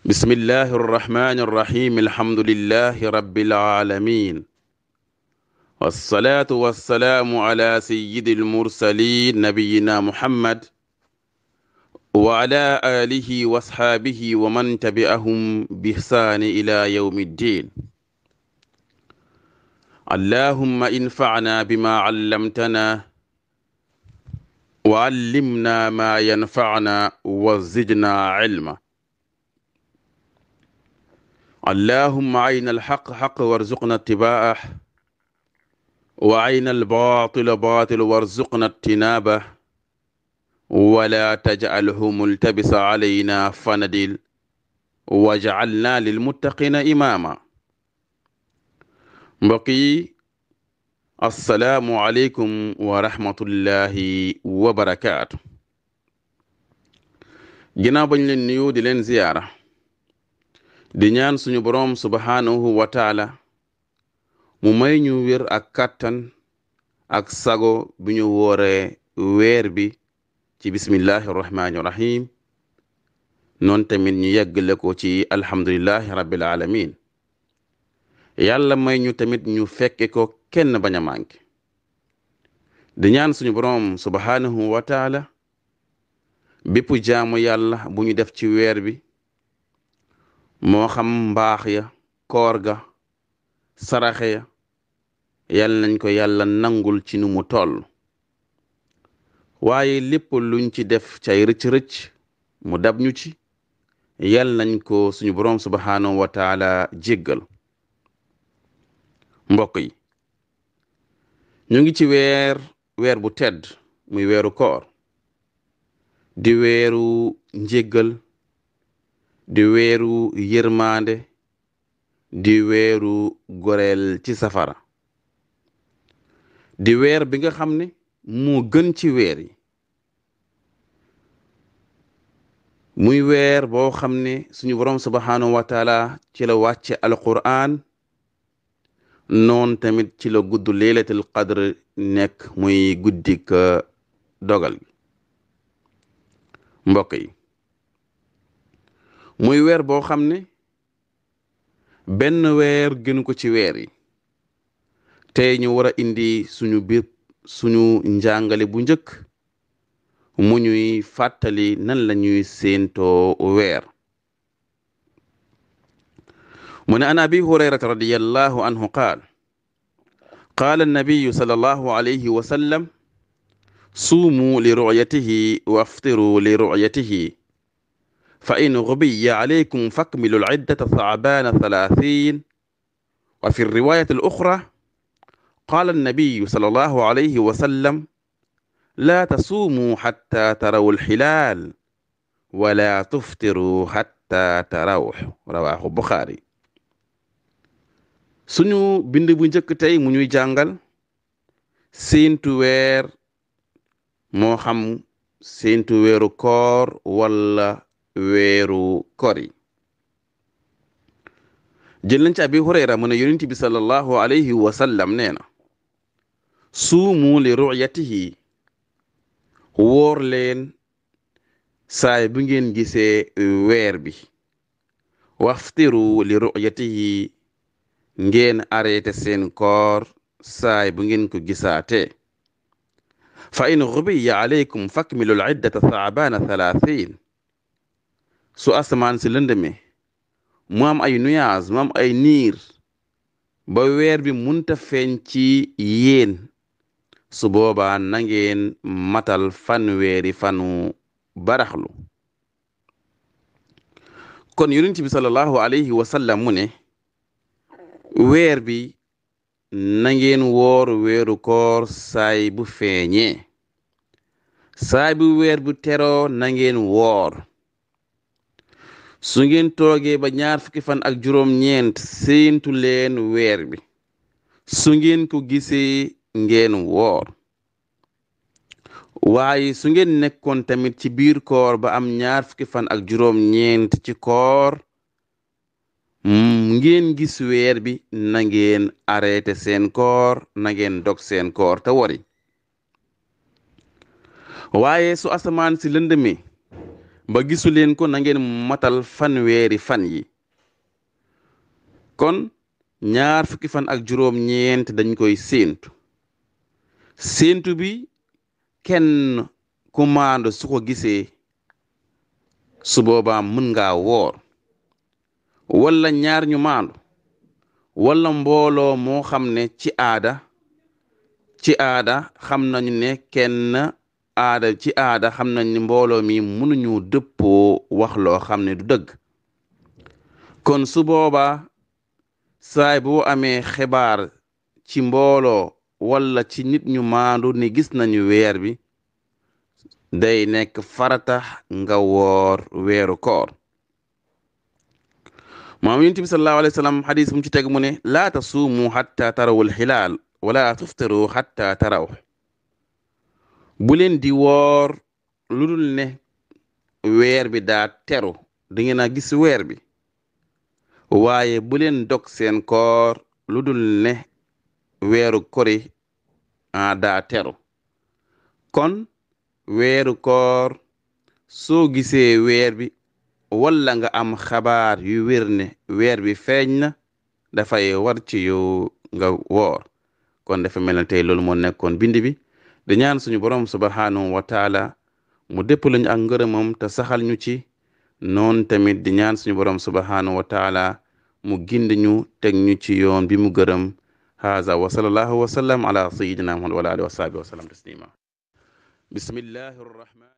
بسم الله الرحمن الرحيم الحمد لله رب العالمين والصلاة والسلام على سيد المرسلين نبينا محمد وعلى آله واصحابه ومن تبعهم بإحسان إلى يوم الدين. اللهم انفعنا بما علمتنا وعلمنا ما ينفعنا وزدنا علما. اللهم أرنا الحق حق وارزقنا اتباعه وأرنا الباطل باطل وارزقنا اجتنابه ولا تجعله ملتبس علينا فندل وجعلنا للمتقين إماما. mbokk yi assalaamu aleykum wa rahmatullahi wa barakaatu. ginnaaw bañ leen nuyu di leen ziyaara di ñaan suñu boroom subhaanahu wa taala mu may ñu wér ak kàttan ak sago bi ñu wooree weer bi ci bismillahi rahmaani rahim noonu tamit ñu yeggale ko ci alhamdulillahi rabbil alamin. yàlla may ñu tamit ñu fekke ko kenn bañ a manqué di ñaan suñu boroom subhaanahu wa taala bépp jaamu yàlla bu ñu def ci weer bi moo xam mbaax ya koor ga saraxe ya yàlla nañ ko yàlla nangul ci nu mu toll waaye lépp luñ ci def cay rëcc-rëcc mu dab ñu ci yàlla nañ ko suñu boroom subhaanahu wa taala jéggal. mbokk yi ñu ngi ci weer bu tedd muy weeru koor di weeru njéggal di weeru yërmande di weeru goreel ci safara di weer bi nga xam ne moo gën ci weer yi muy weer boo xam ne suñu boroom subhaanahu wa taala ci la wàcce alquran noon tamit ci la gudd laylatul qadr nekk muy guddik dogal gi. mbokk yi muy weer boo xam ne benn weer gënu ko ci weer yi tey ñu war a indi suñu njàngale bu njëkk mu ñuy fàttali nan la ñuy séentoo weer. من عن أبي هريرة رضي الله عنه قال النبي صلى الله عليه وسلم صوموا لرؤيته وافطروا لرؤيته فإن غبي عليكم فاكملوا العدة ثعبان 30. وفي الرواية الأخرى قال النبي صلى الله عليه وسلم لا تصوموا حتى تروا الهلال ولا تفطروا حتى تروح. رواه البخاري. suñu bind bu njëkk tey mu ñuy jàngal séentu weer moo xam séentu weeru koor wala weeru kori. jël nañ ci abi hurayra mu ne yonent bi sallallahu alayhi wa sallam nee na suumu li ru'yatihi woor leen saay bu ngeen gisee weer bi waftiru li ru'yatihi ngeen arrêté seen koor saay bu ngeen ko gisaate fa in ghubiya alaykum fakmilul iddata tha'bana 30. su asamaan si lëndëme mu am ay nuages mu am ay niir ba weer bi munta feeñ ci yéen su boobaa na ngeen matal fanweeri fanu baraxlu. kon yonent bi sallallahu alayhi wa sallam mu ne weer bi na ngeen woor weeru koor saay bu feeñee saay bu weer bu teroo na ngeen woor su ngeen toogee ba ñaar fukki fan ak juróom-ñeent séentu leen weer bi su ngeen ko gisee ngeen woor waaye su ngeen nekkoon tamit ci biir koor ba am ñaar fukki fan ak juróom-ñeent ci koor ngeen gis weer bi na ngeen arrêté seen koor na ngeen dog seen koor te wori. waaye su asamaan si lëndëmee ba gisu leen ko na ngeen matal fanweeri fan yi. kon ñaar fukki fan ak juróom ñeent dañ koy séentu bi kenn ku maandu su ko gisee su boobaa mën ngaa woor, wala ñaar ñu maandu, wala mbooloo moo xam ne ci aada xam nañu ne ci aada xam nañ ni mbooloo mi mënuñu dëppoo wax loo xam ne du dëgg. kon su boobaa saay boo amee xibaar ci mbooloo wala ci nit ñu maandu ni gis nañu weer bi, day nekk farata nga woor weeru koor. maam yonent bi sallallahu alayhi wa sallam xadis mu ci teg mu ne laa tasuumu xatta tarawul xilaal wala tuftiru xatta taraw. bu leen di woor lu dul ne weer bi daa teru, di ngeen a gis weer bi, waaye bu leen dog seen koor lu dul ne weeru kori daa teru. kon weeru koor soo gisee weer bi wala nga am xabaar yu wér ne weer bi feeñ na, dafay war ci yow nga woor. kon dafa mel ne tey loolu moo nekkoon bind bi, di ñaan suñu borom subhanahu wa taala mu dëpp lañu ak ngërëmam te saxal ñu ci. noon tamit di ñaan suñu borom subhanahu wa taala mu gindi ñu teg ñu ci yoon bi mu gërëm. haza wa sallallahu wa sallam ala sayyidina muhammad wa alihi wa sahbihi wa sallam taslima. bismillahi rrahman